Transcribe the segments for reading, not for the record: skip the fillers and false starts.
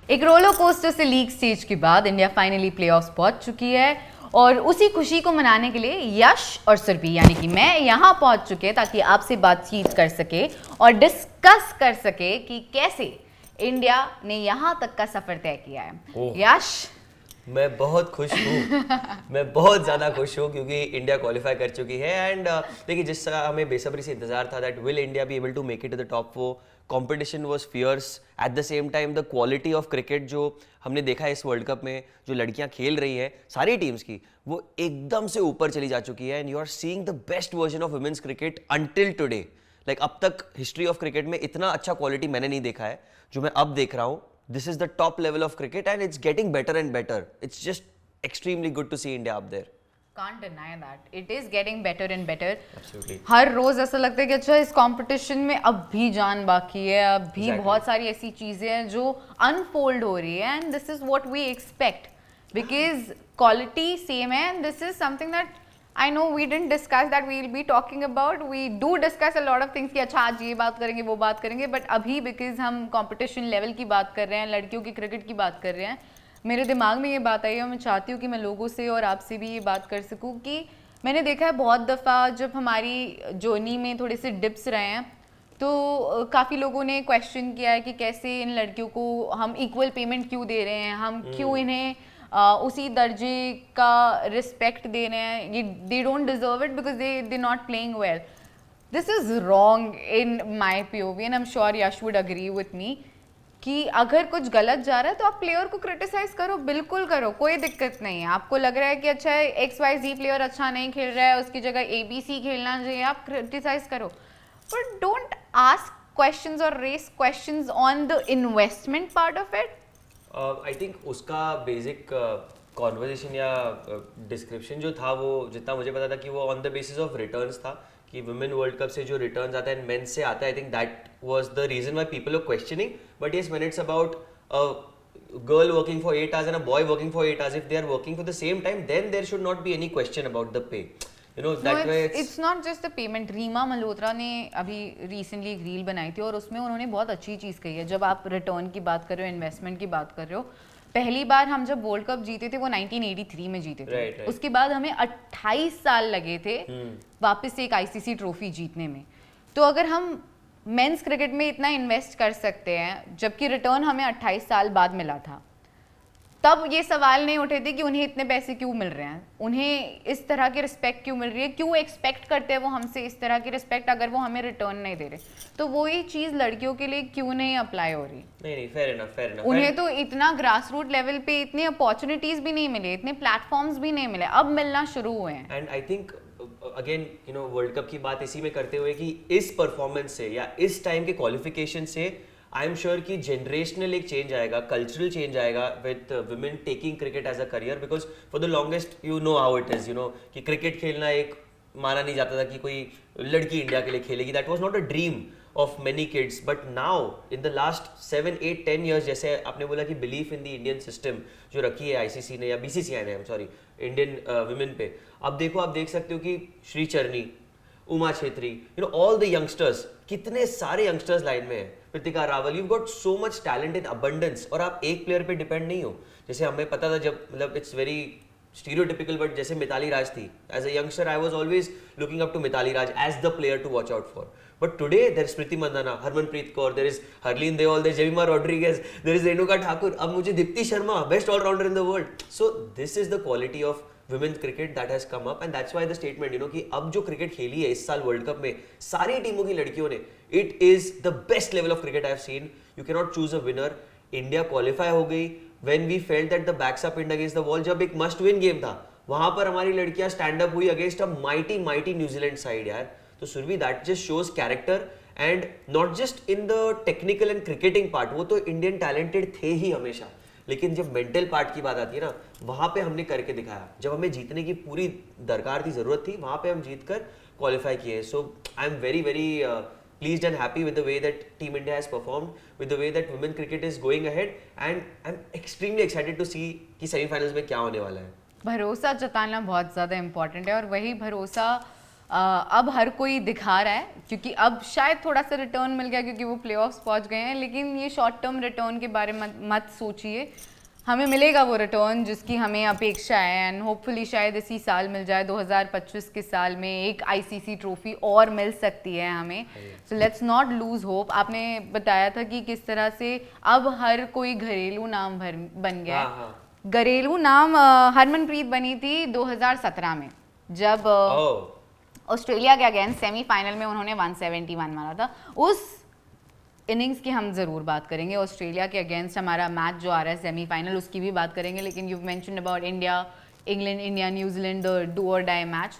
एक roller coaster से league stage के बाद इंडिया फाइनली प्लेऑफ्स पहुंच चुकी है और उसी खुशी को मनाने के लिए यश और सुरभि यानी कि मैं यहाँ पहुंच चुके ताकि आपसे बातचीत कर सके और डिस्कस कर सके कि कैसे इंडिया ने यहाँ तक का सफर तय किया है। यश, मैं बहुत खुश हूँ मैं बहुत ज़्यादा खुश हूँ क्योंकि इंडिया क्वालिफाई कर चुकी है एंड देखिए जिस तरह हमें बेसब्री से इंतजार था that will India be able to make it to the top 4। Competition was fierce at the same time the quality of cricket जो हमने देखा है इस वर्ल्ड कप में, जो लड़कियां खेल रही हैं सारी टीम्स की, वो एकदम से ऊपर चली जा चुकी है and you are seeing the best version of women's cricket until today. Like अब तक हिस्ट्री ऑफ क्रिकेट में इतना अच्छा क्वालिटी मैंने नहीं देखा है जो मैं अब देख रहा हूँ। This is the top level of cricket and it's getting better and better. It's just extremely good to see India up there. Can't deny that. It is getting better and better. Absolutely. हर रोज ऐसा लगता है कि अच्छा इस competition में अब भी जान बाकी है, अब भी बहुत सारी ऐसी चीजें हैं जो अनफोल्ड हो रही है and this is what we expect because quality same है and this is something that I know we didn't discuss that we will be talking about. We do discuss a lot of things कि अच्छा आज ये बात करेंगे वो बात करेंगे, बट अभी बिकॉज हम कंपटीशन लेवल की बात कर रहे हैं, लड़कियों की क्रिकेट की बात कर रहे हैं, मेरे दिमाग में ये बात आई है और मैं चाहती हूँ कि मैं लोगों से और आपसे भी ये बात कर सकूँ कि मैंने देखा है बहुत दफ़ा जब हमारी जर्नी में थोड़े से डिप्स रहे हैं तो काफ़ी लोगों ने क्वेश्चन किया है कि कैसे इन लड़कियों को हम इक्वल पेमेंट क्यों दे रहे हैं, हम क्यों इन्हें उसी दर्जे का रिस्पेक्ट दे रहे हैं, ये they don't deserve it because they not playing well. This is wrong in my POV and I am sure Yash would agree with me कि अगर कुछ गलत जा रहा है तो आप प्लेयर को क्रिटिसाइज करो, बिल्कुल करो, कोई दिक्कत नहीं है। आपको लग रहा है कि अच्छा XYZ प्लेयर अच्छा नहीं खेल रहा है, उसकी जगह ABC खेलना चाहिए, आप क्रिटिसाइज करो, बट डोंट आस्क क्वेश्चंस और raise questions on the investment part of it. I think उसका बेसिक कॉन्वर्जेशन या डिस्क्रिप्शन जो था वो जितना मुझे पता था कि वो on the basis of returns था कि वुमेन वर्ल्ड कप से जो रिटर्न्स आता है मेंस से आता है। I think that was the reason why people are questioning, but yes when it's about a girl working for 8 hours and a boy working for 8 hours, if they are working for the same time then there should not be any question about the pay. You know, that way it's not just the payment. Reema Malhotra ने अभी recently एक reel बनाई थी और उसमें उन्होंने बहुत अच्छी चीज़ कही है। जब आप रिटर्न की बात कर रहे हो, इन्वेस्टमेंट की बात कर रहे हो, पहली बार हम जब वर्ल्ड कप जीते थे वो 1983 में जीते थे, right. उसके बाद हमें 28 साल लगे थे वापस से एक ICC ट्रॉफी जीतने में। तो अगर हम मेंस क्रिकेट में इतना इन्वेस्ट कर सकते हैं जबकि रिटर्न हमें 28 साल बाद मिला था, तब ये सवाल नहीं उठे थे कि उन्हें इतने पैसे क्यों मिल रहे हैं, उन्हें इस तरह की रिस्पेक्ट क्यों मिल रही है, क्यों एक्सपेक्ट करते हैं वो हमसे इस तरह की रिस्पेक्ट अगर वो हमें रिटर्न नहीं दे रहे। तो वही चीज़ लड़कियों के लिए क्यों नहीं अप्लाई हो रही? नहीं, फेयर इनफ। उन्हें तो इतना ग्रास रूट लेवल पे इतनी अपॉर्चुनिटीज भी नहीं मिले, इतने प्लेटफॉर्म्स भी नहीं मिले, अब मिलना शुरू हुए हैं। And I think again you know world cup की बात इसी में करते हुए कि इस परफॉर्मेंस से या इस टाइम के क्वालिफिकेशन से आई एम श्योर कि जनरेशनल एक चेंज आएगा, कल्चरल चेंज आएगा with women taking cricket as a career, because for the longest you know how it is, you know कि क्रिकेट खेलना एक माना नहीं जाता था कि कोई लड़की इंडिया के लिए खेलेगी, that was not a dream of many kids, but now in the last 7, 8, 10 years, जैसे आपने बोला कि belief in the Indian system जो रखी है ICC ने या BCCI ने, सॉरी, इंडियन वुमेन पे, अब देखो, आप देख सकते हो कि श्री चरनी, Uma Chhetri, you know all the youngsters, कितने सारे यंगस्टर्स लाइन में है, Kritika Rawal, you got so much talent in abundance और आप एक प्लेयर पे डिपेंड नहीं हो। जैसे हमें पता था जब, मतलब इट्स वेरी स्टीरियोटिपिकल, बट जैसे मिताली राज थी, as a youngster I was always looking up to Mithali Raj as the player to watch out for, but today there is Smriti Mandhana, Harmanpreet Kaur, there is Harleen Deol, there is Jemimah Rodrigues, there is Renuka Thakur, अब मुझे Deepti Sharma, best allrounder in the world. So this is the quality of women's cricket that has come up and that's why the statement, you know, कि अब जो cricket खेली है इस साल world cup में सारी टीमों की लड़कियों ने, it is the best level of cricket I have seen. You cannot choose a winner. India qualify हो गई when we felt that the backs are pinned against the wall, जब एक must win गेम था वहां पर हमारी लड़कियां stand up हुई against a mighty New Zealand side यार। तो Surbhi, that just shows character and not just in the technical and cricketing part, वो तो इंडियन टैलेंटेड थे ही हमेशा, लेकिन जब मेंटल पार्ट की बात आती है ना, वहां पे हमने करके दिखाया। जब हमें जीतने की पूरी दरकार थी, जरूरत थी, वहां पे हम जीत कर क्वालिफाई किए। So I am very pleased and happy with the way that Team India has performed, with the way that women cricket is going ahead, and I'm extremely excited to see कि semifinals में क्या होने वाला है। भरोसा जताना बहुत ज़्यादा इम्पोर्टेंट है और वही भरोसा अब हर कोई दिखा रहा है, क्योंकि अब शायद थोड़ा सा रिटर्न मिल गया क्योंकि वो प्लेऑफ्स पहुंच गए हैं, लेकिन ये शॉर्ट टर्म रिटर्न के बारे में मत सोचिए, हमें मिलेगा वो रिटर्न जिसकी हमें अपेक्षा है, एंड होपफुली शायद इसी साल मिल जाए, 2025 के साल में एक आईसीसी ट्रॉफी और मिल सकती है हमें। So let's not lose hope. आपने बताया था कि किस तरह से अब हर कोई घरेलू नाम बन गया है। घरेलू नाम हरमनप्रीत बनी थी 2017 में, जब ऑस्ट्रेलिया के अगेंस्ट सेमीफाइनल में उन्होंने 171 मारा था। उस इनिंग्स की हम ज़रूर बात करेंगे, ऑस्ट्रेलिया के अगेंस्ट हमारा मैच जो आ रहा है सेमीफाइनल, उसकी भी बात करेंगे, लेकिन you mentioned about India, England, India, New Zealand, do और डाई मैच।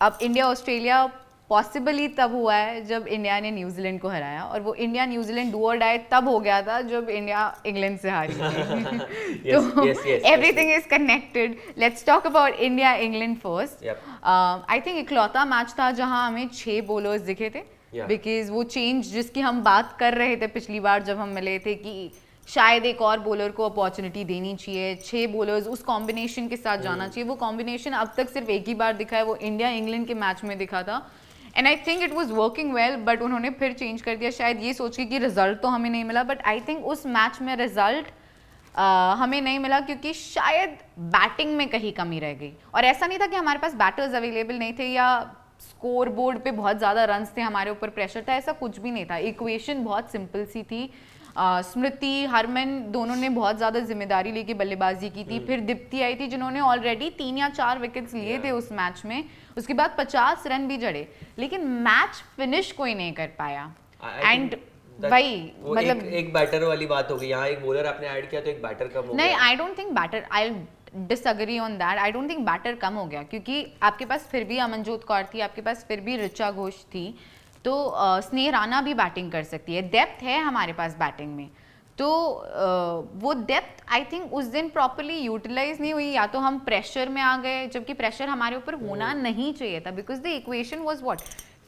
अब इंडिया ऑस्ट्रेलिया पॉसिबली तब हुआ है जब इंडिया ने न्यूजीलैंड को हराया, और वो इंडिया न्यूजीलैंड डू और डाई तब हो गया था जब इंडिया इंग्लैंड से हारी थी। तो everything is connected. Let's talk about India England first. I think इकलौता मैच था जहां हमें 6 बॉलर्स दिखे थे, बिकॉज वो चेंज जिसकी हम बात कर रहे थे पिछली बार जब हम मिले थे कि शायद एक और बॉलर को अपॉर्चुनिटी देनी चाहिए, 6 बॉलर्स उस कॉम्बिनेशन के साथ जाना चाहिए। वो कॉम्बिनेशन अब तक सिर्फ एक ही बार दिखा है, वो इंडिया इंग्लैंड के मैच में दिखा था, and I think it was working well, but उन्होंने फिर चेंज कर दिया, शायद ये सोच के कि रिजल्ट तो हमें नहीं मिला, बट आई थिंक उस मैच में रिजल्ट हमें नहीं मिला क्योंकि शायद बैटिंग में कहीं कमी रह गई। और ऐसा नहीं था कि हमारे पास बैटर्स अवेलेबल नहीं थे या स्कोर बोर्ड पे बहुत ज़्यादा रन्स थे, हमारे ऊपर प्रेशर था, ऐसा कुछ भी नहीं था। इक्वेशन बहुत सिंपल सी थी। स्मृति, हरमन दोनों ने बहुत ज़्यादा जिम्मेदारी लेके बल्लेबाजी की थी। फिर दीप्ति आई थी जिन्होंने ऑलरेडी 3 या 4 विकेट्स लिए थे उस मैच में, उसके बाद 50 रन भी जड़े, लेकिन मैच फिनिश कोई नहीं कर पाया। एंड भाई मतलब एक बैटर वाली बात होगी, यहाँ एक बॉलर आपने ऐड किया तो एक बैटर कम हो गया। नहीं, I don't think batter, I disagree on that. I don't think batter कम हो गया, क्योंकि आपके पास फिर भी अमनजोत कौर थी, आपके पास फिर भी ऋचा घोष थी, तो स्नेह राणा भी बैटिंग कर सकती है, डेप्थ है हमारे पास बैटिंग में। तो वो डेप्थ आई थिंक उस दिन प्रॉपर्ली यूटिलाइज नहीं हुई, या तो हम प्रेशर में आ गए, जबकि प्रेशर हमारे ऊपर होना नहीं चाहिए था, because the equation was what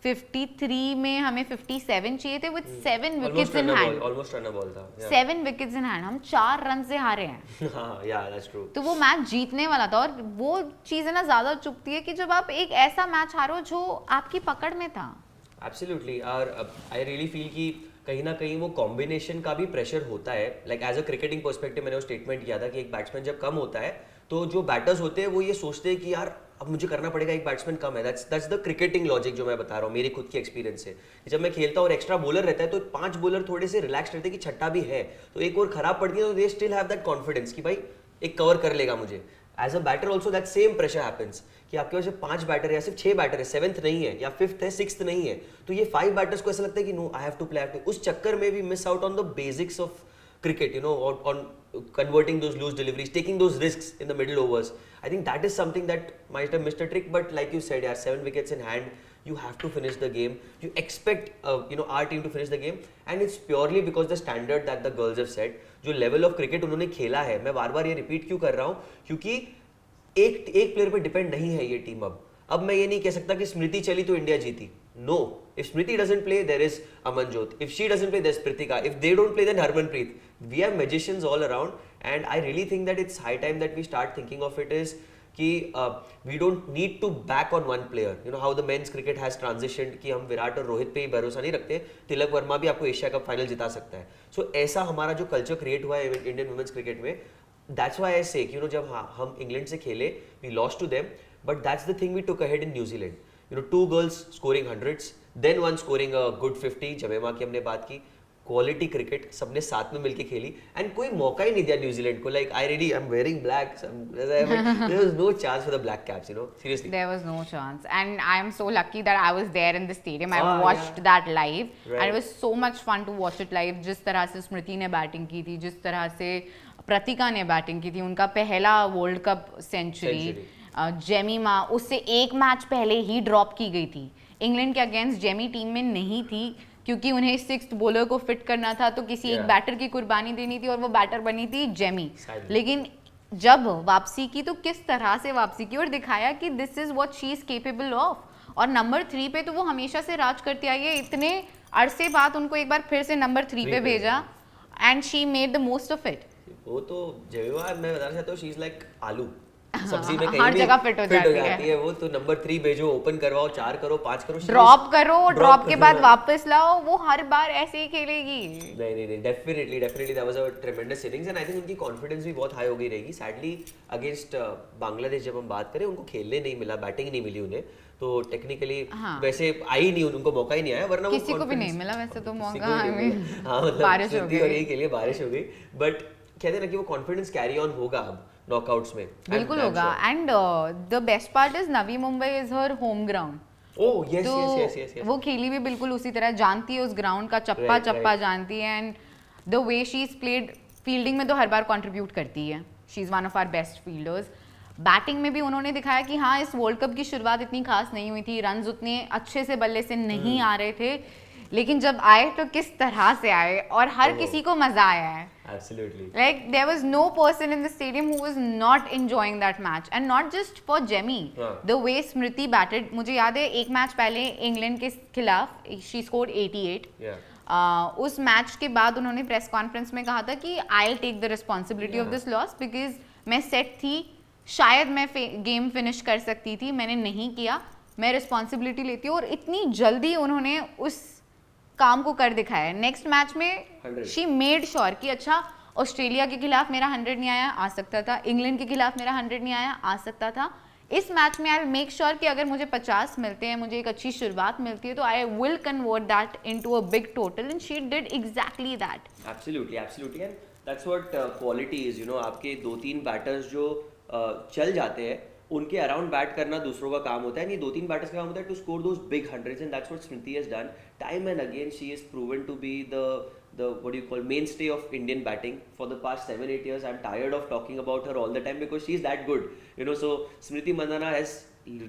53 में हमें 57 चाहिए थे with 7 wickets in hand, almost run ball था, 7 विकेट्स इन हैंड, हम 4 रन से हारे हैं। हाँ, yeah, that's true. तो वो मैच जीतने वाला था, और वो चीजें ना ज्यादा चुभती है कि जब आप एक ऐसा मैच हारो जो आपकी पकड़ में था। एब्सोल्युटली, और आई रियली फील कि कहीं ना कहीं वो कॉम्बिनेशन का भी प्रेशर होता है। Like as a cricketing perspective मैंने वो स्टेटमेंट किया था कि एक बैट्समैन जब कम होता है तो जो बैटर्स होते हैं वो ये सोचते हैं कि यार अब मुझे करना पड़ेगा, एक बैट्समैन कम है। दैट्स द क्रिकेटिंग लॉजिक जो मैं बता रहा हूँ मेरी खुद की एक्सपीरियंस से। जब मैं खेलता हूँ और एक्स्ट्रा बॉलर रहता है तो 5 बॉलर थोड़े से रिलैक्स रहते हैं कि छठा भी है तो एक और खराब पड़ती है, तो they still have that confidence कि भाई एक कवर कर लेगा मुझे। As a batter also that same pressure happens कि आपके पास 5 बैटर है या सिर्फ 6 बैटर है, 7th नहीं है या 5th है, 6th नहीं है, तो ये 5 बैटर्स को ऐसा लगता है कि no I have to play. उस चक्कर में भी miss out on the basics of cricket, you know, on converting those loose deliveries, taking those risks in the middle overs. I think that is something that might have missed a trick, but like you said, yeah, 7 wickets in hand, you have to finish the game. You expect, our team to finish the game, and it's purely because the standard that the girls have set, जो level of cricket उन्होंने खेला है, मैं बार-बार ये repeat क्यों कर रहा हूँ, क्योंकि एक प्लेयर पे डिपेंड नहीं है ये टीम। अब मैं ये नहीं कह सकता कि स्मृति चली तो इंडिया जीती। No, if Smriti doesn't play, there is Amanjot. If she doesn't play, there's Pritika. If they don't play, then Harmanpreet. We have magicians all around, and I really think that it's high time that we start thinking of it as कि we don't need to back on one player. You know how the men's cricket has transitioned कि हम विराट और रोहित पे ही भरोसा नहीं रखते, तिलक वर्मा भी आपको एशिया कप फाइनल जिता सकता है। So ऐसा हमारा जो कल्चर क्रिएट हुआ है इंडियन वुमेन्स क्रिकेट में, that's why I say कि जब हम इंग्लैंड से खेले, we lost to them, but that's the thing we took ahead in New Zealand. 2 girls scoring hundreds, then one scoring a good 50, जमेमा की हमने बात की, क्वालिटी क्रिकेट सबने साथ में मिलके खेली, एंड कोई मौका ही नहीं दिया न्यूजीलैंड को। Like I really I am wearing black, there was no chance for the Black Caps, seriously there was no chance, and I am so lucky that I was there in the stadium, I watched that live, and it was so much fun to watch it live. जिस तरह से स्मृति ने batting की थी, जिस तरह से प्रतिका ने बैटिंग की थी, उनका पहला वर्ल्ड कप सेंचुरी, जेमिमा उससे एक मैच पहले ही ड्रॉप की गई थी इंग्लैंड के अगेंस्ट, जेमी टीम में नहीं थी क्योंकि उन्हें 6th बॉलर को फिट करना था, तो किसी एक बैटर की कुर्बानी देनी थी और वो बैटर बनी थी जेमी। लेकिन जब वापसी की तो किस तरह से वापसी की और दिखाया कि this is what she is capable of. और नंबर 3 पे तो वो हमेशा से राज करती आई है, इतने अरसे बाद उनको एक बार फिर से नंबर 3 पे भेजा, and she made the most of it. वो तो जेमिमा मैं बताना चाहता हूँ, शी इज लाइक आलू, सब्जी में कहीं हर भी जगह फिट हो जाती है वो, तो नंबर 3 भेजो, ओपन करवाओ, 4 करो, 5 करो, ड्रॉप करो, ड्रॉप के बाद करो। वापस लाओ, वो हर बार ऐसे ही खेलेगी। नहीं, definitely that was a ट्रेमेंडस innings and I think उनकी कॉन्फिडेंस भी बहुत हाई हो गई रहेगी। सैडली अगेंस्ट बांग्लादेश जब हम बात करें, उनको खेलने नहीं मिला, बैटिंग नहीं मिली उन्हें, तो टेक्निकली वैसे आई नहीं, उनको मौका ही नहीं आया, वरना किसी को भी नहीं मिला वैसे तो मौका। हाँ मतलब बारिश हो गई और यही के लिए बारिश हो गई, बट कहते हैं ना कि वो कॉन्फिडेंस कैरी ऑन होगा अब नॉकआउट्स में। बिल्कुल होगा। And the best part is Navi Mumbai is her home ground. Oh yes वो खेली भी बिल्कुल उसी तरह, जानती है उस ग्राउंड का चप्पा चप्पा जानती है। And the way she is played, fielding में तो हर बार कंट्रीब्यूट करती है, she is one of our best fielders. Batting में भी उन्होंने दिखाया कि हाँ, इस वर्ल्ड कप की शुरुआत इतनी खास नहीं हुई थी, रन्स उतने अच्छे से बल्ले से नहीं आ रहे थे, लेकिन जब आए तो किस तरह से आए, और हर किसी को मजा आया है। Absolutely. Like there was no person in the stadium who was not enjoying that match, and not just for Jemmy. The way Smriti batted, मुझे याद है एक मैच पहले इंग्लैंड के खिलाफ she scored 88. उस मैच के बाद उन्होंने प्रेस कॉन्फ्रेंस में कहा था कि I'll take the responsibility of this loss because मैं सेट थी, शायद मैं गेम फिनिश कर सकती थी, मैंने नहीं किया, मैं रिस्पॉन्सिबिलिटी लेती हूँ। और इतनी जल्दी उन्होंने उस काम को कर दिखाया। नेक्स्ट मैच में शी मेड श्योर कि अच्छा, ऑस्ट्रेलिया के खिलाफ मेरा 100 नहीं आया, आ सकता था, इंग्लैंड के खिलाफ मेरा 100 नहीं आया, आ सकता था, इस मैच में आई मेक श्योर कि अगर मुझे 50 मिलते हैं, मुझे एक अच्छी शुरुआत मिलती है, तो I will convert that into a big total, and she did exactly that. Absolutely and that's what quality is, you no. आपके 2-3 बैटर्स जो चल जाते हैं, उनके अराउंड बैट करना दूसरों का काम होता है, नहीं 2-3 बैटर्स का काम होता है to score those big hundreds, and that's what Smriti has done time and again. She is proven to be the what do you call mainstay of Indian batting for the past 7-8 years. I'm tired of talking about her all the time because she's that good, you know. So Smriti Mandhana has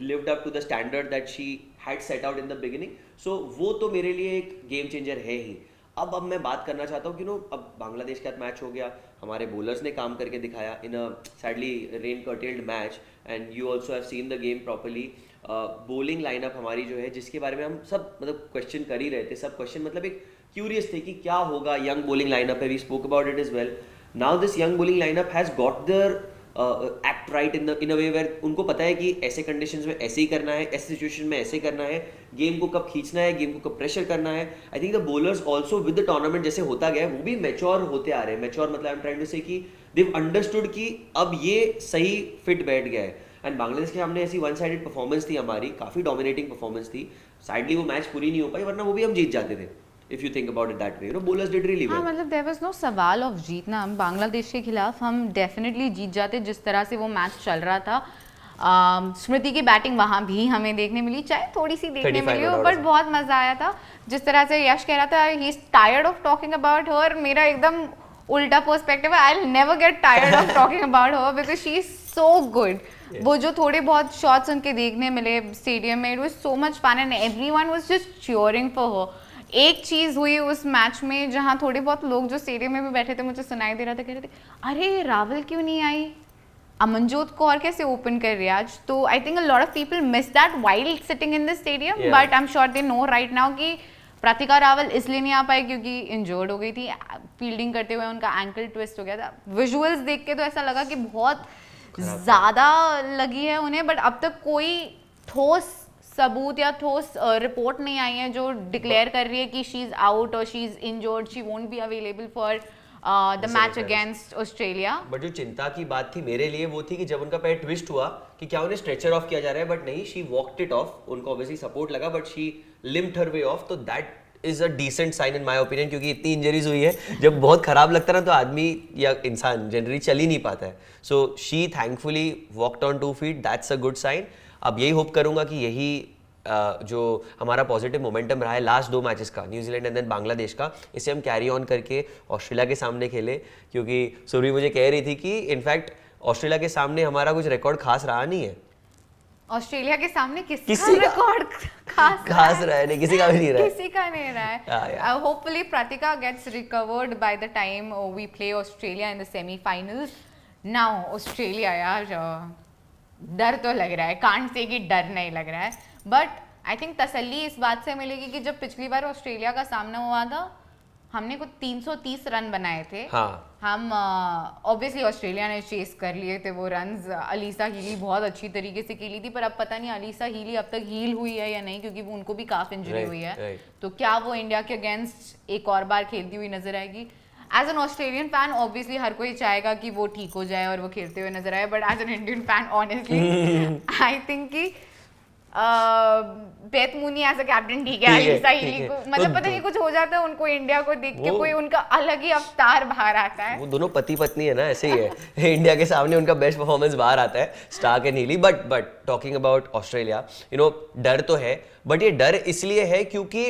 lived up to the standard that she had set out in the beginning. So वो तो मेरे लिए एक game changer है ही। अब मैं बात करना चाहता हूँ कि नो, अब बांग्लादेश का मैच हो गया, हमारे बॉलर्स ने काम करके दिखाया in a sadly rain curtailed match, and you also have seen the game properly. Bowling lineup हमारी जो है, जिसके बारे में हम सब मतलब क्वेश्चन कर ही रहे थे, सब क्वेश्चन मतलब एक क्यूरियस थे कि क्या होगा, यंग बॉलिंग लाइनअप है, we spoke about it as well. Now this young bowling lineup has got their act right in a way where उनको पता है कि ऐसे कंडीशंस में ऐसे ही करना है, ऐसे सिचुएशन में ऐसे करना है, गेम को कब खींचना है, गेम को कब प्रेशर करना है। I think the bowlers also with the tournament जैसे होता गया, वो भी मैच्योर होते आ रहे हैं। मैच्योर मतलब आई एम ट्राइंग टू से कि देव अंडरस्टूड कि अब ये सही फिट बैठ गया है। एंड बांग्लादेश के सामने ऐसी वन साइडेड परफॉर्मेंस थी हमारी, काफ़ी डोमिनेटिंग परफॉर्मेंस थी, साइडली वो मैच पूरी नहीं हो पाई, वरना वो भी हम जीत जाते थे। If you think about it that way, you know, bowlers did really well. हाँ, मतलब there was no सवाल ऑफ जीतना। बांग्लादेश के खिलाफ हम डेफिनेटली जीत जाते, जिस तरह से वो मैच चल रहा था। स्मृति की बैटिंग वहाँ भी हमें देखने मिली, चाहे थोड़ी सी देखने मिली हो, बट बहुत मजा आया था। जिस तरह से यश कह रहा था he is tired of talking about her, मेरा एकदम उल्टा पर्सपेक्टिव है। I will never get tired of talking about her because she is so good. वो जो थोड़े बहुत शॉट्स उनके देखने मिले स्टेडियम में, it was so much fun and everyone was just cheering for her. एक चीज़ हुई उस मैच में जहाँ थोड़े बहुत लोग जो स्टेडियम में भी बैठे थे, मुझे सुनाई दे रहा था, कह रहे थे अरे रावल क्यों नहीं आई, अमनजोत कौर कैसे ओपन कर रही है आज। तो I think a lot of people miss that while sitting in the stadium, but I am sure they know right now कि प्रतिका रावल इसलिए नहीं आ पाई क्योंकि इंजर्ड हो गई थी, फील्डिंग करते हुए उनका एंकल ट्विस्ट हो गया था। विजुअल्स देख के तो ऐसा लगा कि बहुत ज़्यादा लगी है उन्हें, बट अब तक कोई ठोस सबूत या ठोस रिपोर्ट नहीं आई है जो डिक्लेयर कर रही है कि शी इज आउट और she is injured, she won't be available for the match against Australia. But जो चिंता की बात थी मेरे लिए वो थी कि जब उनका पैर ट्विस्ट हुआ कि क्या उन्हें स्ट्रेचर ऑफ किया जा रहा है, बट नहीं, शी वॉकड इट ऑफ। उनको ऑब्वियसली सपोर्ट लगा but she limped her way off, तो that is a decent sign in my opinion, क्योंकि इतनी इंजरीज हुई है, जब बहुत खराब लगता है ना तो आदमी या इंसान जनरली चल ही नहीं पाता है। So she thankfully walked on 2 feet, that's a good sign. अब यही होप करूंगा कि यही जो हमारा पॉजिटिव मोमेंटम रहा है लास्ट 2 मैचेस का, न्यूजीलैंड एंड देन बांग्लादेश का, इसे हम कैरी ऑन करके ऑस्ट्रेलिया के सामने खेले। क्योंकि सुरभि मुझे कह रही थी कि इनफैक्ट ऑस्ट्रेलिया के सामने हमारा कुछ रिकॉर्ड खास रहा नहीं है। ऑस्ट्रेलिया के सामने किसी का रिकॉर्ड खास रहा है नहीं, किसी का भी नहीं रहा है, किसी का नहीं रहा है। Hopefully Pratika gets recovered by the time we play Australia in the semifinals. Now Australia यार, डर तो लग रहा है, कांट से कि डर नहीं लग रहा है, बट आई थिंक तसल्ली इस बात से मिलेगी कि जब पिछली बार ऑस्ट्रेलिया का सामना हुआ था, हमने कुछ 330 रन बनाए थे। हाँ। हम ऑब्वियसली ऑस्ट्रेलिया ने चेस कर लिए थे वो रन्स। अलीसा हीली बहुत अच्छी तरीके से खेली थी, पर अब पता नहीं अलीसा हीली अब तक हील हुई है या नहीं, क्योंकि वो उनको भी काफ इंजरी हुई है। तो क्या वो इंडिया के अगेंस्ट एक और बार खेलती हुई नजर आएगी? As an Australian fan obviously हर कोई चाहेगा कि वो ठीक हो जाए और वो खेलते हुए नजर आए, but as an Indian fan honestly I think कि Beth Mooney as a captain ठीक है। अलीसा हीली को मतलब पता नहीं कुछ हो जाता है उनको इंडिया को देख के, कोई उनका अलग ही अवतार बाहर आता है। वो दोनों पति पत्नी है ना, ऐसे ही है। इंडिया के सामने उनका बेस्ट परफॉर्मेंस बाहर आता है, Starc and Healy. But talking about Australia, डर तो है, बट ये डर इसलिए है क्योंकि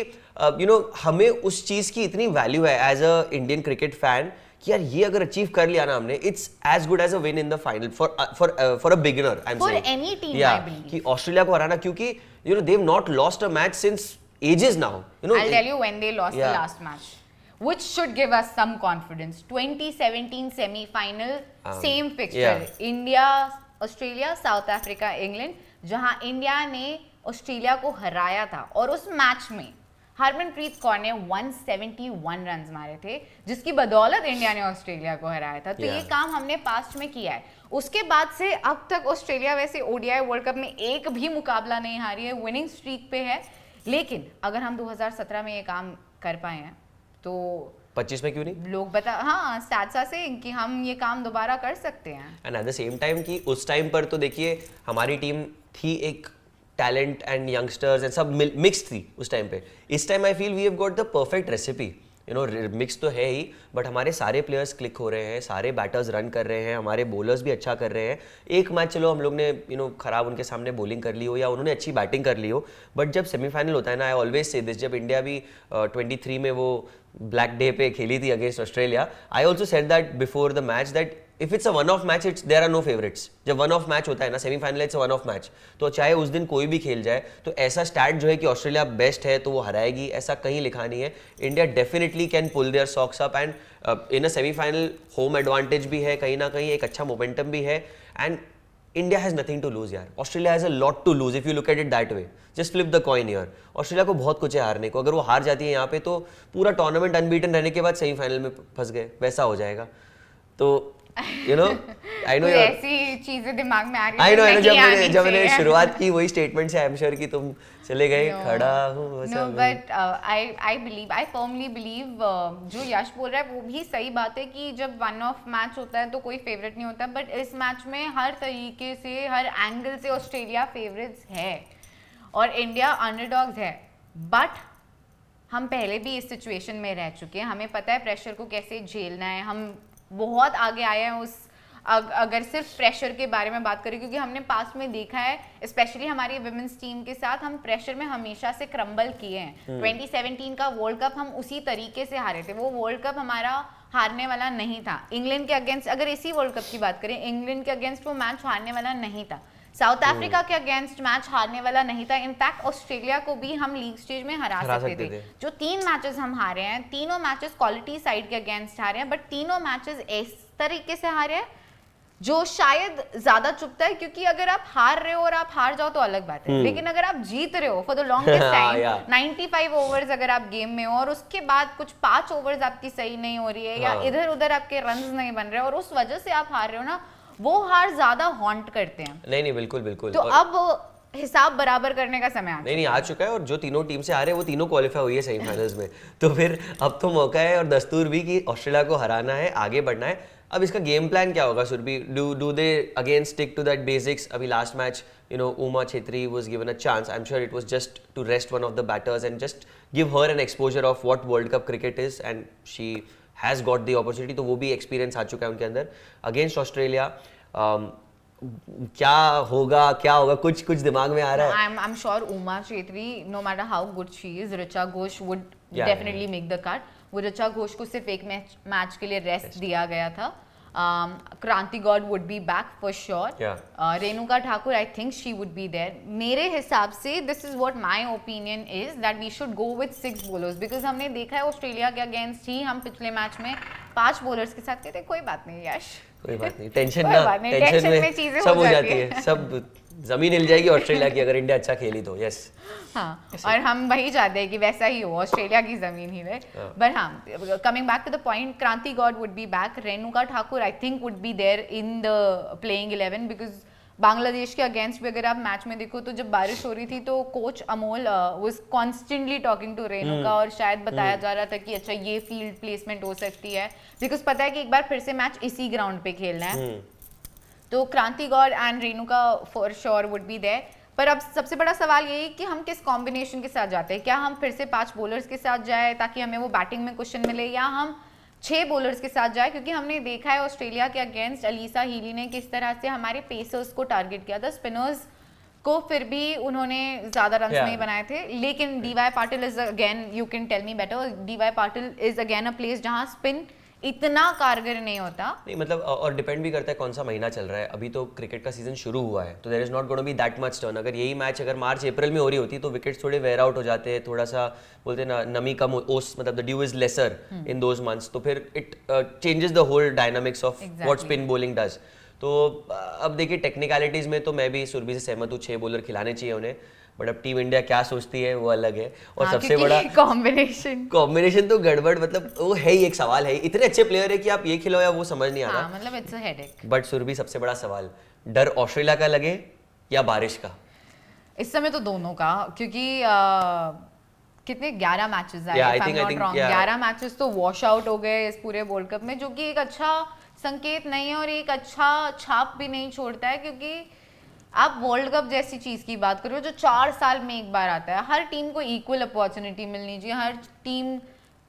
हमें उस चीज की इतनी वैल्यू है as a Indian cricket fan कि यार ये अगर अचीव कर लिया ना हमने, it's as good as a win in the final for a beginner. I am for saying any team I believe कि ऑस्ट्रेलिया को हराना, क्योंकि they have not lost a match since ages now. I'll tell you when they lost the last match, which should give us some confidence. 2017 semi-final, same fixture. India, Australia, South Africa, England, जहां India ने Australia को हराया था, और उस match में हरमनप्रीत कौर ने 171 runs मारे थे, जिसकी बदौलत इंडिया ने ऑस्ट्रेलिया को हराया था। तो ये काम हमने पास्ट में किया है। उसके बाद से अब तक ऑस्ट्रेलिया वैसे ओडीआई वर्ल्ड कप में एक भी मुकाबला नहीं हारी है, विनिंग स्ट्रीक पे है। लेकिन अगर हम 2017 में ये काम कर पाए हैं तो 25 में क्यों नहीं? लोग बता हाँ स्टैट्स से कि हम ये काम दोबारा कर सकते हैं। And eight the same time कि उस टाइम पर तो देखिए हमारी टीम थी एक टैलेंट एंड यंगस्टर्स एंड सब मिक्स थी उस टाइम पे। इस time I feel we have got the perfect recipe. Mix तो है ही, बट हमारे सारे प्लेयर्स क्लिक हो रहे हैं, सारे बैटर्स रन कर रहे हैं, हमारे बॉलर्स भी अच्छा कर रहे हैं। एक मैच चलो हम लोग ने खराब उनके सामने बॉलिंग कर ली हो या उन्होंने अच्छी बैटिंग कर ली हो, बट जब सेमीफाइनल होता है ना, आई ऑलवेज से दिस, जब इंडिया भी 23 में वो ब्लैक डे पे खेली थी against Australia, I also said that before the match that if it's a one off match it's there are no favourites. जब वन ऑफ मैच होता है ना semifinal, it's a one off match, तो चाहे उस दिन कोई भी खेल जाए, तो ऐसा स्टैट जो है कि ऑस्ट्रेलिया बेस्ट है तो वो हराएगी, ऐसा कहीं लिखा नहीं है। India definitely can pull their socks up and in a semifinal home advantage भी है कहीं ना कहीं, एक अच्छा मोमेंटम भी है, and India has nothing to lose यार। Australia has a lot to lose if you look at it that way. Just flip the coin here. Australia को बहुत कुछ है हारने को, अगर वो हार जाती है यहाँ पे तो पूरा टूर्नामेंट अनबीटन रहने के बाद सेमीफाइनल में फंस गए, वैसा हो जाएगा। तो आई नो ऐसी चीजें दिमाग में आ रही आई नो जब मैंने शुरुआत की वही स्टेटमेंट से आई एम श्योर कि तुम चले गए खड़ा हूँ। No but I firmly believe जो यश बोल रहा है वो भी सही बात है कि जब वन ऑफ मैच होता है तो कोई फेवरेट नहीं होता, बट इस मैच में हर तरीके से हर एंगल से ऑस्ट्रेलिया फेवरेट्स है और इंडिया अंडरडॉग्स है। बट हम पहले भी इस सिचुएशन में रह चुके हैं, हमें पता है प्रेशर को कैसे झेलना है, हम बहुत आगे आए हैं उस अगर सिर्फ प्रेशर के बारे में बात करें, क्योंकि हमने पास में देखा है स्पेशली हमारी विमेंस टीम के साथ हम प्रेशर में हमेशा से क्रम्बल किए हैं। 2017 का वर्ल्ड कप हम उसी तरीके से हारे थे, वो वर्ल्ड कप हमारा हारने वाला नहीं था। इंग्लैंड के अगेंस्ट अगर इसी वर्ल्ड कप की बात करें, इंग्लैंड के अगेंस्ट वो मैच हारने वाला नहीं था, साउथ अफ्रीका के अगेंस्ट मैच हारने वाला नहीं था, इनफैक्ट ऑस्ट्रेलिया को भी हम लीग स्टेज में हरा सकते थे। जो 3 मैचेस हम हारे हैं, तीनों मैचेस क्वालिटी साइड के अगेंस्ट हारे हैं, बट तीनों मैचेस इस तरीके से हारे हैं जो शायद ज्यादा चुभता है, क्योंकि अगर आप हार रहे हो और आप हार जाओ तो अलग बात है, लेकिन अगर आप जीत रहे हो for the longest time 95 overs अगर आप गेम में हो और उसके बाद कुछ 5 ओवर्स आपकी सही नहीं हो रही है या इधर उधर आपके रन्स नहीं बन रहे और उस वजह से आप हार रहे हो ना, वो हार ज्यादा हॉन्ट करते हैं। नहीं बिल्कुल बिल्कुल। तो अब हिसाब बराबर करने का समय आ चुका है और जो तीनों टीम से आ रहे हैं वो तीनों क्वालिफाई हुई है सेमीफाइनल्स में, तो फिर अब तो मौका है और दस्तूर भी कि ऑस्ट्रेलिया को हराना है, आगे बढ़ना है। अब इसका गेम प्लान क्या होगा Surabhi? Do they again stick to that basics? अभी last match Uma Chhetri was given a chance, I am sure it was just to rest one of the batters and just give her an exposure of what world cup cricket is, and she has got the opportunity, तो वो भी experience आ चुका है उनके अंदर। Against Australia क्या होगा कुछ दिमाग में आ रहा है? I'm sure Uma Chetri, no matter how good she is, Richa Ghosh would definitely make the cut. वो Richa Ghosh को सिर्फ एक मैच के लिए रेस्ट दिया गया था। क्रांति God would be back for sure. Renuka Thakur, I think she would be there. मेरे हिसाब से this is what my opinion is that we should go with 6 bowlers because हमने देखा है ऑस्ट्रेलिया के अगेंस्ट ही हम पिछले मैच में 5 बॉलर्स के साथ थे। कोई बात नहीं यश, कोई बात नहीं, टेंशन में चीजें सब हो जाती है, सब जमीन हिल जाएगी ऑस्ट्रेलिया की अगर इंडिया अच्छा खेली तो। यस हाँ, और हम वही चाहते हैं कि वैसा ही हो, ऑस्ट्रेलिया की जमीन ही रहे। बट हाँ, coming back to the point, Kranti Goud would be back, Renuka Thakur I think would be there in the playing 11 because Bangladesh के अगेंस्ट भी अगर आप मैच में देखो तो जब बारिश हो रही थी तो coach Amol was constantly talking to Renuka और शायद बताया जा रहा था कि अच्छा ये फील्ड प्लेसमेंट हो सकती है बिकॉज पता है कि एक बार फिर से मैच इसी ग्राउंड पे खेलना है। तो Kranti Gaud and Renuka for sure would be there. पर अब सबसे बड़ा सवाल यही कि हम किस कॉम्बिनेशन के साथ जाते हैं, क्या हम फिर से 5 बॉलर्स के साथ जाए ताकि हमें वो बैटिंग में क्वेश्चन मिले, या हम 6 बॉलर्स के साथ जाए, क्योंकि हमने देखा है ऑस्ट्रेलिया के अगेंस्ट अलीसा हीली ने किस तरह से हमारे पेसर्स को टारगेट किया था, स्पिनर्स को फिर भी उन्होंने ज्यादा रन्स नहीं बनाए थे। लेकिन DY Patil is again, you can tell me better, DY Patil is again a place जहां स्पिन इतना कारगर नहीं होता। नहीं मतलब और डिपेंड भी करता है कौन सा महीना चल रहा है। अभी तो क्रिकेट का सीजन शुरू हुआ है तो there is not gonna be that much turn. अगर यही मैच अगर मार्च अप्रैल में हो रही होती तो विकेट्स थोड़े वेयर आउट हो जाते हैं, थोड़ा सा बोलते हैं ना नमी कम ओस, मतलब the dew is lesser in those months, तो फिर it changes the whole dynamics of what spin bowling does. तो अब देखिए टेक्निकलिटीज में तो मैं भी सुरभि से सहमत हूँ, 6 बॉलर खिलाने चाहिए उन्हें, बट अब टीम इंडिया क्या सोचती है वो अलग है। और सबसे बड़ा कॉम्बिनेशन तो गड़बड़, मतलब वो है ही एक सवाल है, इतने अच्छे प्लेयर है कि आप ये खिलाओ या वो समझ नहीं आ रहा। मतलब it's a headache. But Surbhi सबसे बड़ा सवाल, डर ऑस्ट्रेलिया का लगे या बारिश का? इस समय तो दोनों का, क्योंकि कितने 11 मैचेस आए, I if I'm think, not wrong, 11 matches तो वॉश आउट हो गए इस पूरे वर्ल्ड कप में, जो कि एक अच्छा संकेत नहीं है और एक अच्छा छाप भी नहीं छोड़ता है। क्योंकि आप वर्ल्ड कप जैसी चीज की बात करो जो 4 साल में एक बार आता है, हर टीम को इक्वल अपॉर्चुनिटी मिलनी चाहिए, हर टीम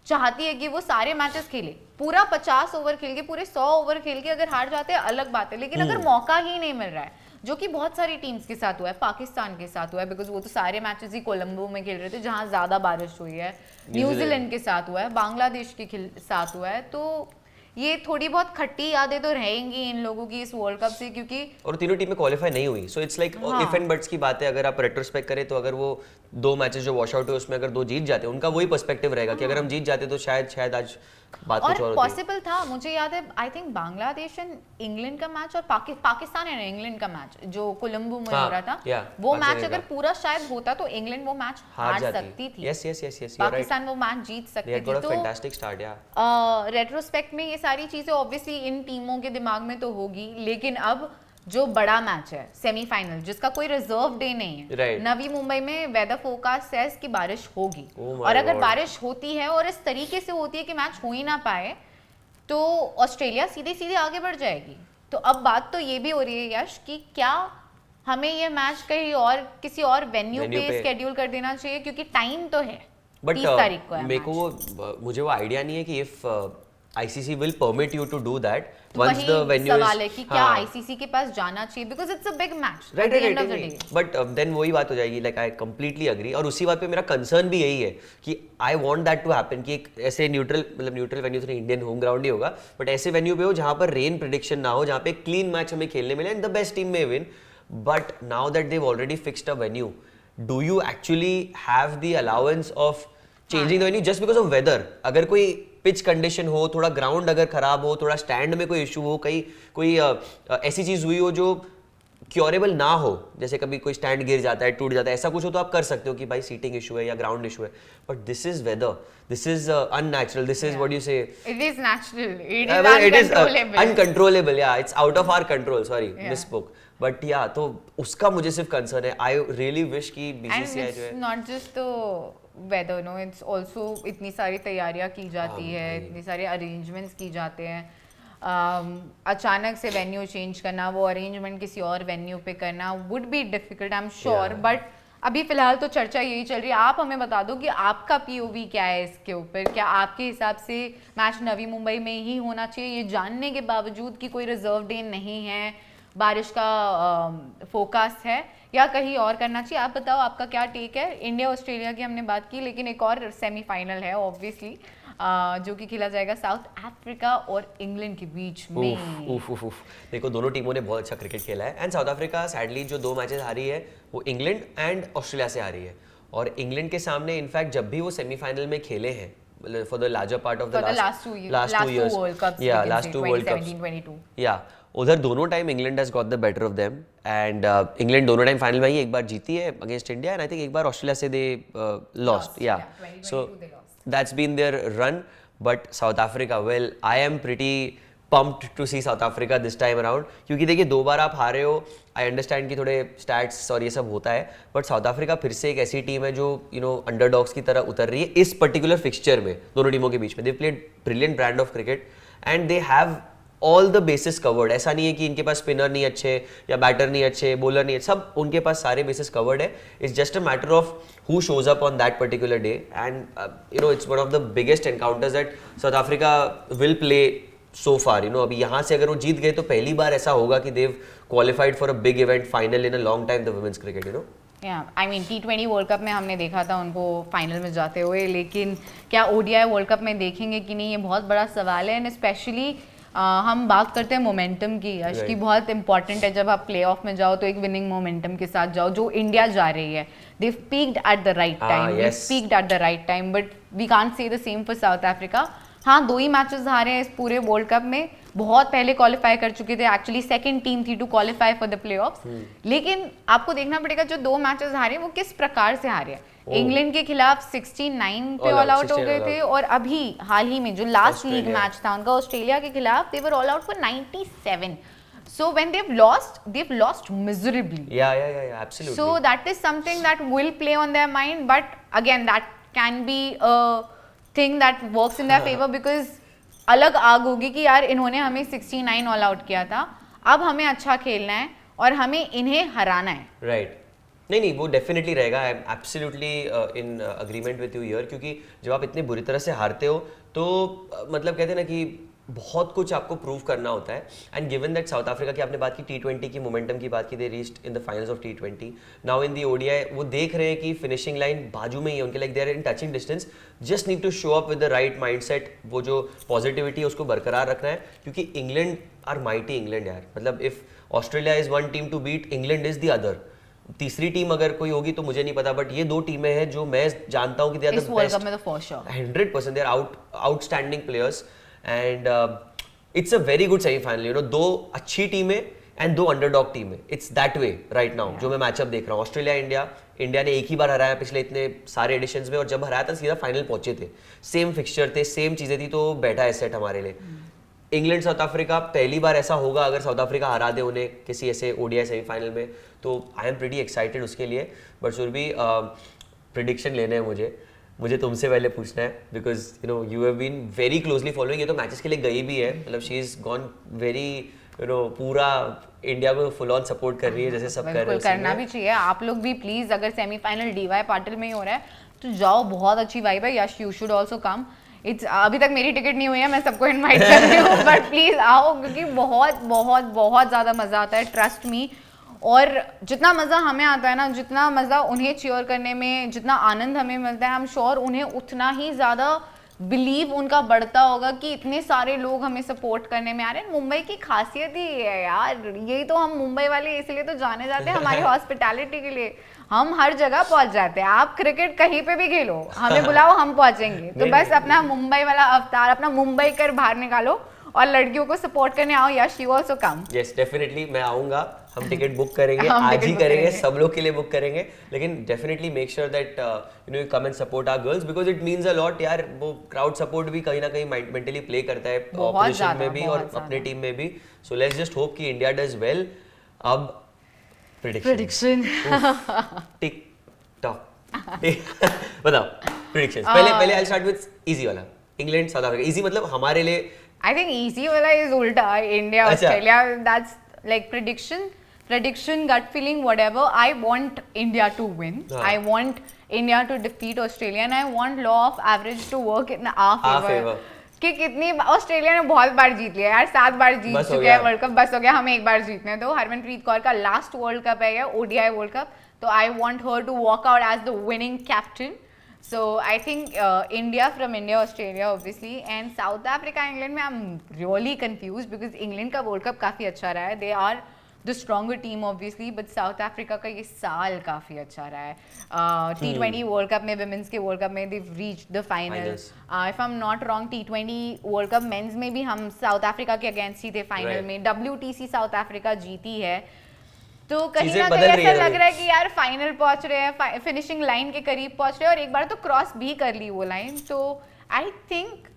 चाहती है कि वो सारे मैचेस खेले, पूरा 50 ओवर खेल के, पूरे 100 ओवर खेल के अगर हार जाते हैं अलग बात है, लेकिन अगर मौका ही नहीं मिल रहा है, जो कि बहुत सारी टीम्स के साथ हुआ है, पाकिस्तान के साथ हुआ है बिकॉज वो तो सारे मैचेस ही कोलंबो में खेल रहे थे जहां ज्यादा बारिश हुई है, न्यूजीलैंड के साथ हुआ है, बांग्लादेश के साथ हुआ है। तो ये थोड़ी बहुत खट्टी यादें तो रहेंगी इन लोगों की इस वर्ल्ड कप से, क्योंकि और तीनों टीमें क्वालिफाई नहीं हुई, so it's like if and buts की बात है। अगर आप रेट्रोस्पेक्ट करें तो अगर वो 2 मैचेस जो वॉश आउट हुए उसमें अगर 2 जीत जाते, उनका वही पर्सपेक्टिव रहेगा कि अगर हम जीत जाते तो शायद आज बात कुछ और होती। पॉसिबल था, मुझे याद है I think Bangladesh and England का मैच और पाकिस्तान एंड इंग्लैंड का मैच जो कोलंबो में हो रहा था, वो मैच अगर पूरा शायद होता तो इंग्लैंड वो मैच हार सकती थी। यस पाकिस्तान वो मैच जीत सकती थी। तो फैंटास्टिक स्टार्ट रेट्रोस्पेक्ट में ये सारी चीजें ऑब्वियसली इन टीमों के दिमाग में तो होगी, लेकिन अब जो बड़ा मैच है सेमीफाइनल जिसका कोई रिजर्व डे नहीं है, नवी मुंबई में वेदर फोरकास्ट सेज कि बारिश होगी, और अगर बारिश होती है और इस तरीके से होती है कि मैच हो ही ना पाए तो ऑस्ट्रेलिया सीधे सीधे आगे बढ़ जाएगी। तो अब बात तो ये भी हो रही है यश कि क्या हमें ये मैच कहीं और किसी और वेन्यू पे स्केड्यूल कर देना चाहिए, क्योंकि टाइम तो है 30 तारीख को है। मेरे को मुझे वो आइडिया नहीं है कि if ICC will permit you to do that once the venue is, सवाल है कि क्या ICC के पास जाना चाहिए because it's a big match at the end of the day. But then वही बात हो जाएगी, like I completely agree, और उसी बात पे मेरा कंसर्न भी यही है कि I want that to happen कि एक ऐसे न्यूट्रल, मतलब न्यूट्रल वेन्यू तो इंडियन होम ग्राउंड ही होगा, बट ऐसे वेन्यू पे हो जहाँ पर रेन प्रेडिक्शन ना हो, जहाँ पे क्लीन मैच हमें खेलने मिले एंड द बेस्ट टीम में win. But now that they've already fixed a venue, do you actually have the allowance of changing the venue just because of weather? अगर कोई पिच कंडीशन हो, थोड़ा ground अगर खराब हो, थोड़ा स्टैंड में कोई इशू हो, कोई ऐसी चीज हुई हो जो क्योरेबल ना हो, जैसे कभी कोई स्टैंड गिर जाता है, टूट जाता है, ऐसा कुछ हो तो आप कर सकते हो कि भाई सीटिंग इशू है या ग्राउंड इशू है, but this is weather, this is unnatural, this is what you say, it is natural, it is uncontrollable, या it's out of our control, sorry misspoke, but या तो उसका मुझे सिर्फ कंसर्न है। आई रियली विश कि BCCI जो है, not just weather, no it's also इतनी सारी तैयारियां की जाती है, इतने सारे अरेंजमेंट्स की जाते हैं, अचानक से वेन्यू चेंज करना, वो अरेंजमेंट किसी और वेन्यू पे करना would be difficult, I am sure. But अभी फिलहाल तो चर्चा यही चल रही है। आप हमें बता दो कि आपका पीओवी क्या है इसके ऊपर, क्या आपके हिसाब से मैच नवी मुंबई में ही होना चाहिए, ये जानने के बावजूद कि कोई रिजर्व डे नहीं है, बारिश का फोकास्ट है, या कहीं और करना चाहिए? आप बताओ आपका क्या टेक है। इंडिया ऑस्ट्रेलिया की हमने बात की, लेकिन एक और सेमीफाइनल है ऑब्वियसली जो कि खेला जाएगा साउथ अफ्रीका और इंग्लैंड के बीच में। देखो दोनों टीमों ने बहुत अच्छा क्रिकेट खेला है एंड साउथ अफ्रीका सैडली जो 2 मैचेस हारी है वो इंग्लैंड एंड ऑस्ट्रेलिया से हारी है, और इंग्लैंड के सामने इनफैक्ट जब भी वो सेमीफाइनल में खेले हैं for the larger part of the For the last last two years. World Cups, we Yeah, can last say, two World Cups. 2017-22. Yeah, उधर दोनों time England has got the better of them and England दोनों time final में ही एक बार जीती है against India and I think एक बार Australia से they lost या 2022 सो they lost. that's been their run. But South Africa, well, I am pretty pumped to see South Africa this time around. क्योंकि देखिए 2 बार आप हारे हो, आई अंडरस्टैंड कि थोड़े स्टैट्स और ये सब होता है, बट साउथ अफ्रीका फिर से एक ऐसी टीम है जो अंडरडॉग्स की तरह उतर रही है इस पर्टिकुलर फिक्सचर में दोनों टीमों के बीच में. They played brilliant brand of cricket and they have all the basis covered. ऐसा नहीं है कि इनके पास स्पिनर नहीं अच्छे या बैटर नहीं अच्छे, बॉलर नहीं अच्छे, सब उनके पास सारे बेसिस कवर्ड है. It's just a matter of who shows up on that particular day and it's one of the biggest encounters that South Africa will play so far. अभी यहाँ से अगर वो जीत गए तो पहली बार ऐसा होगा कि they've qualified for a big event final in a long time, the women's cricket. I mean T20 world cup में हमने देखा था उनको फाइनल में जाते हुए, लेकिन क्या ODI वर्ल्ड कप में देखेंगे कि नहीं, ये बहुत बड़ा सवाल है. एंड स्पेशली हम बात करते हैं मोमेंटम की, यश की बहुत इंपॉर्टेंट है. जब आप प्ले ऑफ में जाओ तो एक विनिंग मोमेंटम के साथ जाओ, जो इंडिया जा रही है. They've peaked at the right time. Yes. They've peaked at the right time, but we can't say the same for South Africa. हाँ, 2 ही मैचेस हारे हैं इस पूरे वर्ल्ड कप में. बहुत पहले क्वालिफाई कर चुके थे, एक्चुअली सेकंड टीम थी to qualify for the playoffs. लेकिन आपको देखना पड़ेगा जो 2 मैचेस हारे वो किस प्रकार से हारे हैं. इंग्लैंड के खिलाफ 69 पे ऑल आउट हो गए थे, और अभी हाल ही में जो लास्ट लीग मैच था उनका ऑस्ट्रेलिया के खिलाफ, they were all out for 97. So when they've lost miserably. Yeah, absolutely. So that is something that will play on their mind, but again that can be a thing that works in their favor because अलग आग होगी कि यार इन्होंने हमें 69 all out किया था, अब हमें अच्छा खेलना है और हमें इन्हें हराना है. Right. नहीं वो डेफिनेटली रहेगा. I am absolutely in agreement with you here, क्योंकि जब आप इतनी बुरी तरह से हारते हो तो मतलब कहते हैं ना कि बहुत कुछ आपको प्रूव करना होता है. And given that south Africa की आपने बात की, T20 की मोमेंटम की बात की, they reached in the finals of T20. Now in the ODI वो देख रहे हैं कि फिनिशिंग लाइन बाजू में ही है उनके, like they are in touching distance. Just need to show up with the right mindset. वो जो पॉजिटिविटी है उसको बरकरार रखना है, क्योंकि इंग्लैंड आर माइटी इंग्लैंड यार. मतलब if Australia is one team to beat, England is the other. तीसरी टीम अगर कोई होगी तो मुझे नहीं पता, बट ये 2 टीमें हैं जो मैं जानता हूँ कि they are the best. 100% they are outstanding players and it's a very good semifinal. 2 अच्छी टीमें एंड 2 अंडरडॉग टीमें. It's that way right now जो मैं मैचअप देख रहा हूँ. ऑस्ट्रेलिया इंडिया ने एक ही बार हराया पिछले इतने सारे एडिशंस में, और जब हराया था सीधा फाइनल पहुंचे थे. सेम फिक्सचर थे, सेम चीजें थी, तो बैठा है सेट हमारे लिए. इंग्लैंड साउथ अफ्रीका पहली बार ऐसा होगा अगर साउथ अफ्रीका हरा दे उन्हें किसी ऐसे ODI सेमीफाइनल में, तो आई एम प्रीटी एक्साइटेड उसके लिए. बट सुरभि प्रिडिक्शन लेने हैं मुझे तुमसे पहले पूछना है, because you have been very closely following. ये तो मैचेस के लिए गई भी है, मतलब शी इज गॉन वेरी पूरा इंडिया को फुल ऑन सपोर्ट कर रही है जैसे सब कर रहे हैं. करना भी चाहिए. आप लोग भी प्लीज, अगर सेमीफाइनल DY पाटिल में ही हो रहा है तो जाओ, बहुत अच्छी वाइब है. यश, यू शुड ऑल्सो कम. अभी तक मेरी टिकट नहीं हुई है, मैं सबको इनवाइट कर रही हूँ, बट प्लीज आओ, क्योंकि बहुत बहुत बहुत ज़्यादा मज़ा आता है, ट्रस्ट मी. और जितना मज़ा हमें आता है ना, जितना मज़ा उन्हें चीयर करने में, जितना आनंद हमें मिलता है, आई एम श्योर उन्हें उतना ही ज़्यादा बिलीव उनका बढ़ता होगा कि इतने सारे लोग हमें सपोर्ट करने में आ रहे हैं. मुंबई की खासियत ही है यार, यही तो हम मुंबई वाले इसलिए तो जाने जाते हैं हमारी हॉस्पिटैलिटी के लिए. हम हर जगह पहुंच जाते हैं. आप क्रिकेट कहीं पे भी खेलो, हमें बुलाओ, हम पहुंचेंगे. तो बस अपना मुंबई वाला अवतार, अपना मुंबई कर बाहर निकालो और लड़कियों को सपोर्ट करने आओ. Yash, you also come. Yes, definitely मैं आऊंगा. हम टिकट बुक करेंगे, आज ही करेंगे, सब लोग के लिए बुक करेंगे. लेकिन definitely make sure that you come and support our girls, because it means a lot यार. वो क्राउड सपोर्ट भी कहीं ना कहीं मेंटली प्ले करता है ऑपोजिशन में भी और अपने टीम में भी. सो लेट्स जस्ट होप कि इंडिया डज वेल. अब प्रेडिक्शन टिक टॉक बताओ प्रेडिक्शंस. पहले आई स्टार्ट विद इजी वाला. England south Africa. इजी मतलब हमारे लिए. आई थिंक इजी वाला इज उल्टा. India Australia, that's like prediction, gut feeling, whatever. I want India to win. I want India to defeat Australia, and I want law of average to work in our favor. कि कितनी Australia ने बहुत बार जीत लिया यार, 7 बार जीत चुके हैं world cup. बस हो गया, हमें एक बार जीतने दो. हरमनप्रीत कौर का लास्ट वर्ल्ड कप है या ODI वर्ल्ड कप, तो I want her to walk out as the winning captain. So I think India from India, Australia obviously, and South Africa, England में I'm really confused because England का world cup काफ़ी अच्छा रहा है. They are the stronger team obviously, but South Africa का ये साल काफी अच्छा रहा है. T20 World Cup में, women's के World Cup में they've reached the finals. If I'm not wrong, T20 World Cup men's में भी हम South Africa के against ही थे final में. WTC South Africa जीती है. तो कहीं ना कहीं ऐसा लग रहा है कि यार फाइनल पहुंच रहे हैं, फिनिशिंग लाइन के करीब पहुंच रहे हैं, और एक बार तो क्रॉस भी कर ली वो लाइन. तो आई थिंक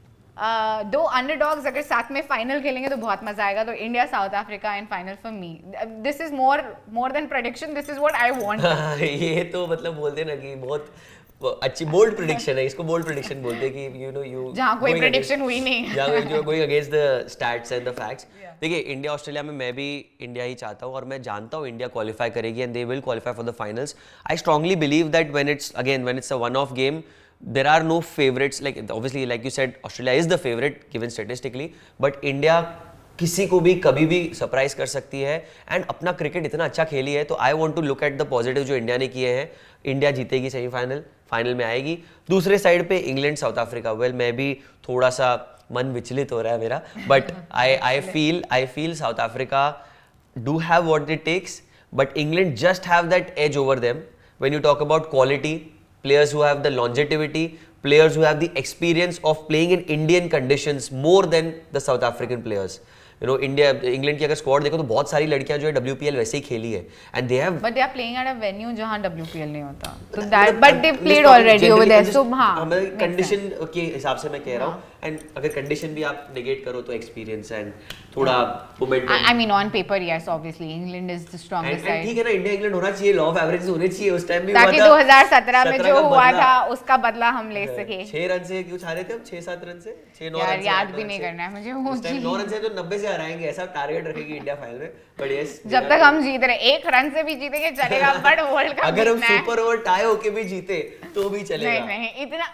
दो अंडरडॉग्स अगर साथ में फाइनल खेलेंगे तो बहुत मजा आएगा. तो India south Africa in final for me. This is more than prediction, this is what I want. ये तो मतलब बोलते ना कि बहुत अच्छी बोल्ड प्रेडिक्शन है, इसको बोल्ड प्रेडिक्शन बोलते हैं कि यू जहाँ कोई प्रेडिक्शन हुई नहीं, जहाँ you going against the stats and the facts. देखिए इंडिया ऑस्ट्रेलिया में मैं भी इंडिया ही चाहता हूँ, और मैं जानता हूँ इंडिया क्वालिफाई करेगी and they will qualify for the finals. I strongly believe that when it's a one of game, there are no favorites. Like obviously, like you said, Australia is the favorite given statistically, but India किसी को भी कभी भी surprise कर सकती है and अपना cricket इतना अच्छा खेली है. तो I want to look at the positive जो इंडिया ने किए हैं. इंडिया जीतेगी सेमीफाइनल, फाइनल में आएगी. दूसरे साइड पे इंग्लैंड साउथ अफ्रीका, वेल मैं भी थोड़ा सा मन विचलित हो रहा है मेरा, but I feel South Africa do have what it takes, but England just have that edge over them when you talk about quality. Players who have the longevity, players who have the experience of playing in Indian conditions more than the South African players. You know, England की अगर squad देखो तो बहुत सारी लड़कियां जो है WPL वैसे ही खेली है, and they have. But they are playing at a venue जहाँ WPL नहीं होता. So that, but they played already over there. So हाँ. कंडीशन के हिसाब से मैं कह रहा हूँ, and अगर कंडीशन भी आप नेगेट करो तो एक्सपीरियंस एंड थोड़ा momentum. I mean on paper yes, obviously England is the strongest side. ठीक है ना, इंडिया इंग्लैंड होना चाहिए, लॉ ऑफ एवरेजेस होने चाहिए. उस टाइम भी ताकि 2017 में जो हुआ था उसका बदला हम ले सके. 6 रन से क्यों हारे थे हम? 6-7 रन से, 6-9 रन से. याद भी नहीं करना है मुझे वो. 9 रन से तो 90 से हराएंगे, ऐसा टारगेट रखेगी इंडिया फाइनल में. बट यस, जब तक हम जीत रहे 1 रन से भी जीतेंगे चलेगा, बट वर्ल्ड कप अगर हम सुपर ओवर टाई होके भी जीते तो भी चलेगा. नहीं इतना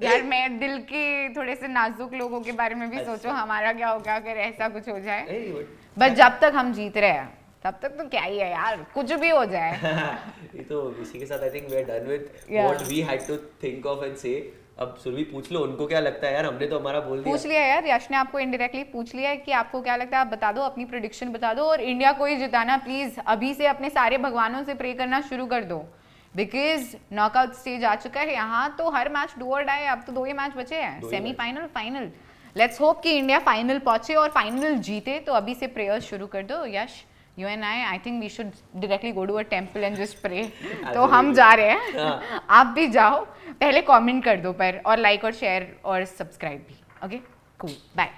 यार, मैं दिल के थोड़े से नाजुक लोगों के बारे में भी सोचो, हमारा क्या होगा अगर ऐसा कुछ हो जाए. बट जब तक हम जीत रहे हैं तब तक तो क्या ही है यार, कुछ भी हो जाए. ये तो इसी के साथ I think we are done with what we had to think of and say. अब सुरभि पूछ लो उनको क्या लगता है यार, हमने तो हमारा बोल दिया. पूछ लिया यार, यश ने आपको इनडायरेक्टली पूछ लिया है कि आपको क्या लगता है, आप बता दो, अपनी प्रेडिक्शन बता दो. और इंडिया को ही जिताना प्लीज अभी से अपने सारे भगवानों से प्रे करना शुरू कर दो, बिकॉज नॉकआउट स्टेज आ चुका है यहाँ. तो हर मैच डू और डाई. अब तो 2 ही मैच बचे हैं, सेमीफाइनल, फाइनल. लेट्स होप कि इंडिया फाइनल पहुंचे और फाइनल जीते. तो अभी से प्रेयर्स शुरू कर दो. यश, you and I think we should directly go to a temple and just pray. तो हम जा रहे हैं, आप भी जाओ. पहले कमेंट कर दो पर, और लाइक और शेयर और सब्सक्राइब भी. Okay, cool, bye.